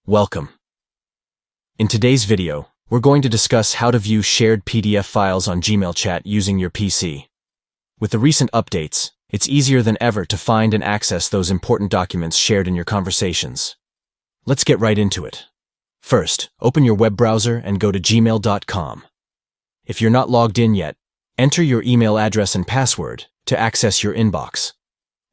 Welcome. In today's video, we're going to discuss how to view shared PDF files on Gmail chat using your PC. With the recent updates, it's easier than ever to find and access those important documents shared in your conversations. Let's get right into it. First, open your web browser and go to gmail.com. If you're not logged in yet, enter your email address and password to access your inbox.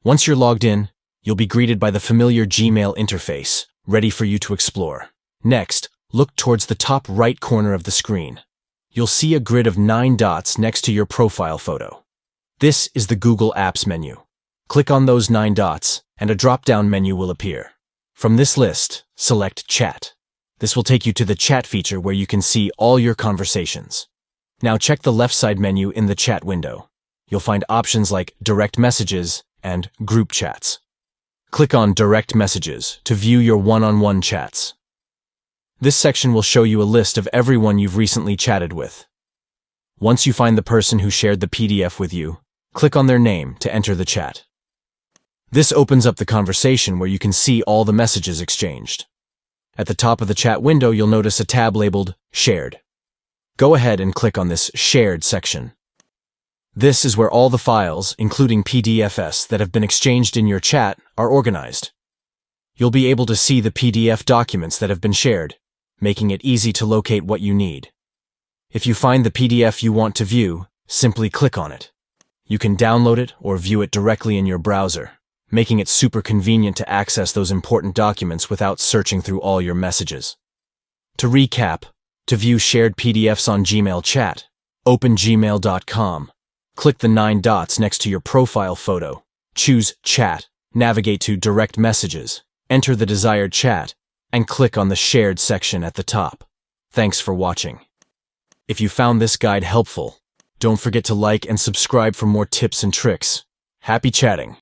Once you're logged in, you'll be greeted by the familiar Gmail interface, ready for you to explore. Next, look towards the top right corner of the screen. You'll see a grid of 9 dots next to your profile photo. This is the Google Apps menu. Click on those 9 dots, and a drop-down menu will appear. From this list, select Chat. This will take you to the Chat feature where you can see all your conversations. Now check the left side menu in the Chat window. You'll find options like Direct Messages and Group Chats. Click on Direct Messages to view your one-on-one chats. This section will show you a list of everyone you've recently chatted with. Once you find the person who shared the PDF with you, click on their name to enter the chat. This opens up the conversation where you can see all the messages exchanged. At the top of the chat window, you'll notice a tab labeled Shared. Go ahead and click on this Shared section. This is where all the files, including PDFs that have been exchanged in your chat, are organized. You'll be able to see the PDF documents that have been shared, making it easy to locate what you need. If you find the PDF you want to view, simply click on it. You can download it or view it directly in your browser, making it super convenient to access those important documents without searching through all your messages. To recap, to view shared PDFs on Gmail chat, open gmail.com. Click the 9 dots next to your profile photo. Choose Chat, navigate to Direct Messages, enter the desired chat, and click on the Shared section at the top. Thanks for watching. If you found this guide helpful, don't forget to like and subscribe for more tips and tricks. Happy chatting!